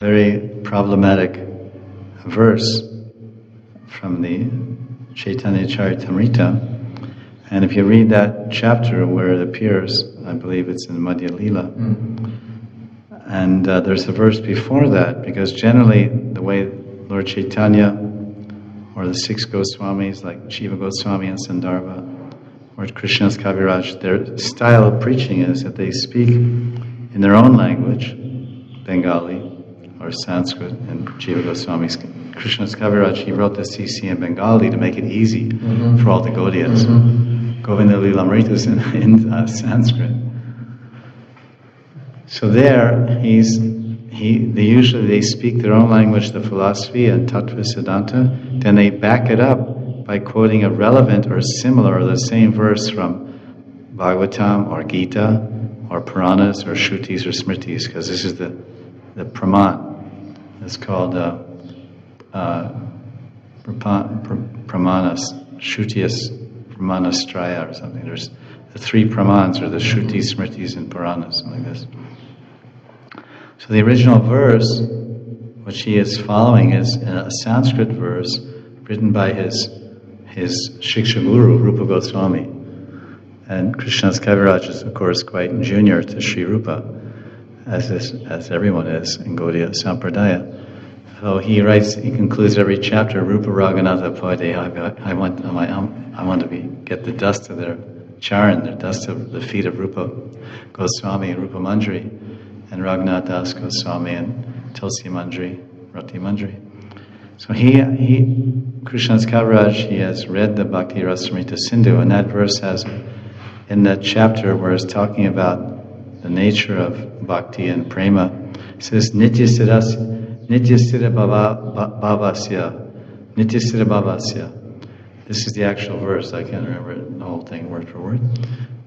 very problematic verse from the Chaitanya Charitamrita. And if you read that chapter where it appears, I believe it's in Madhya Lila, and there's a verse before that, because generally the way Lord Chaitanya or the six Goswamis like Jiva Goswami and Sandarbha or Krishna's Kaviraj, their style of preaching is that they speak in their own language, Bengali or Sanskrit, and Jiva Goswami's Krishna's Kaviraj, he wrote the CC in Bengali to make it easy for all the Gaudiyas. Govinda Lilamrita is in Sanskrit. So there, they usually speak their own language, the philosophy and Tattva Siddhanta, then they back it up by quoting a relevant or similar or the same verse from Bhagavatam or Gita or Puranas or Shrutis or Smritis, because this is the Praman. It's called Pramanas, Shrutiyas, Pramanastraya or something. There's the three Pramans, or the Shrutis, Smritis, and Puranas, something like this. So the original verse, which he is following, is a Sanskrit verse written by his Shiksha Guru, Rupa Goswami. And Krishna's Kaviraj is, of course, quite junior to Sri Rupa, as everyone is in Gaudiya Sampradaya. So he concludes every chapter, Rupa Raghunatha Pade. I want to get the dust of their charan, the dust of the feet of Rupa Goswami and Rupa Manjari, and Raghunath Das Goswami and Tulsi Manjari, Rati Manjari. So Krishna's Kaviraj, he has read the Bhakti Rasamrita Sindhu, and that verse has, in that chapter where it's talking about the nature of bhakti and prema, it says, Nityasthira bhavasya. This is the actual verse, I can't remember the whole thing word for word.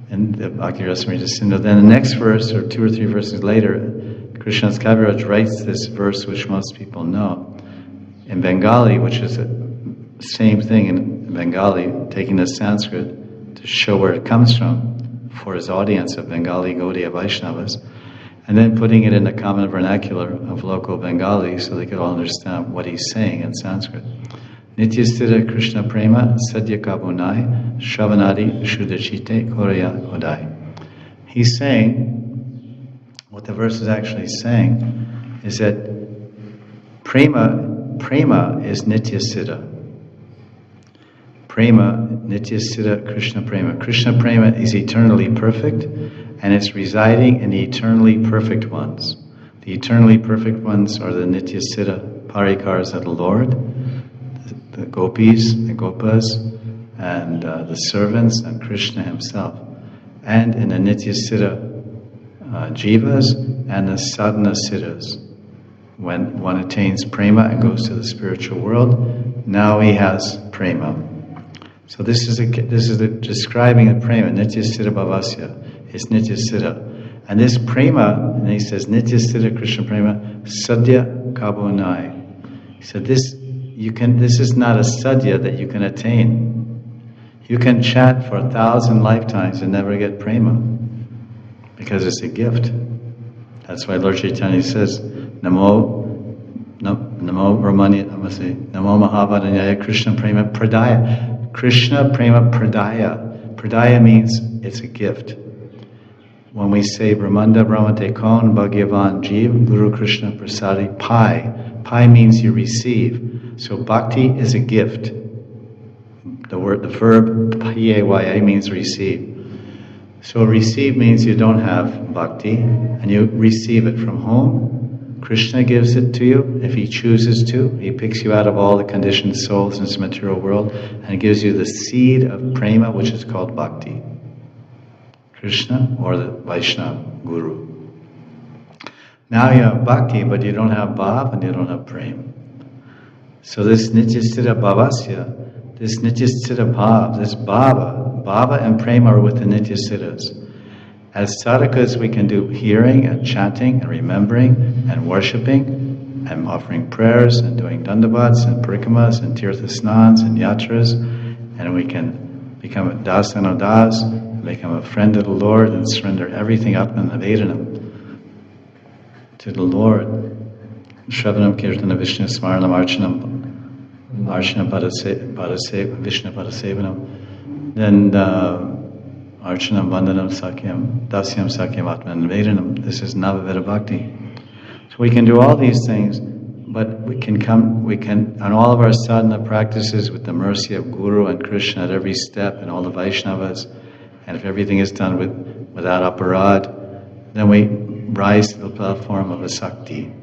And the Bhakti Rasamrita Sindhu. Then the next verse, or two or three verses later, Krishna's Kaviraj writes this verse, which most people know, in Bengali, which is the same thing in Bengali, taking the Sanskrit to show where it comes from for his audience of Bengali Gaudiya Vaishnavas, and then putting it in the common vernacular of local Bengali so they could all understand what he's saying in Sanskrit. Nityasthira Krishna Prema Sadhya Kabunai Shravanadi Shuddhachite Koraya Kodai. He's saying, what the verse is actually saying, is that prema is Nityasthira. Prema, Nityasthira Krishna Prema. Krishna Prema is eternally perfect, and it's residing in the eternally perfect ones. The eternally perfect ones are the Nityasthira parikars of the Lord, the gopis, the gopas, and the servants, and Krishna himself. And in the Nityasthira jivas and the sadhana siddhas. When one attains prema and goes to the spiritual world, now he has prema. So this is describing the prema, Nityasthira bhavasya. It's Nityasthira. And this prema, and he says, Nityasthira Krishna prema, sadhya kabunai. He said, this is not a sadhya that you can attain. You can chant for 1,000 lifetimes and never get prema, because it's a gift. That's why Lord Chaitanya says, Namo Ramani, Namo Mahavadanyaya Krishna Prema Pradaya. Krishna Prema Pradaya. Pradaya means it's a gift. When we say Brahmanda Brahmate Kon Bhagyavan Jeev Guru Krishna Prasadi Pai. Pai means you receive. So bhakti is a gift. The verb P-A-Y-A means receive. So receive means you don't have bhakti, and you receive it from whom? Krishna gives it to you if he chooses to. He picks you out of all the conditioned souls in this material world and gives you the seed of prema, which is called bhakti. Krishna or the Vaishnava Guru. Now you have bhakti, but you don't have bhav and you don't have prema. So this Nityasthira bhavasya, this Nityasthira bhav, this bhava and prema are with the Nityasthiras. As sadhakas, we can do hearing and chanting and remembering and worshipping and offering prayers and doing dandavats and parikamas and tirtha snans and yatras, and we can become a dasana das, become a friend of the Lord and surrender everything atman nivedanam to the Lord. Shravanam Kirtana Vishnu Smaranam Archanam Vishnu Padasevanam. Then Archanam Vandanam Sakyam Dasyam Sakyam Atman Vedanam. This is Navaveda Bhakti. So we can do all these things, but we can on all of our sadhana practices with the mercy of Guru and Krishna at every step and all the Vaishnavas, and if everything is done without aparad, then we rise to the platform of a Sakti.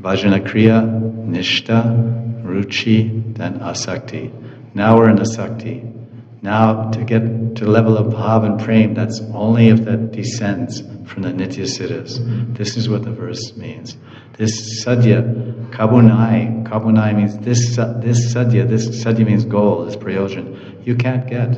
Bhajana Kriya, Nishta, Ruchi, then Asakti. Now we're in Asakti. Now to get to the level of Bhav and Prem, that's only if that descends from the Nitya Siddhas. This is what the verse means. This Sadhya, Kabunai means this Sadhya means goal, this Prayojan, you can't get.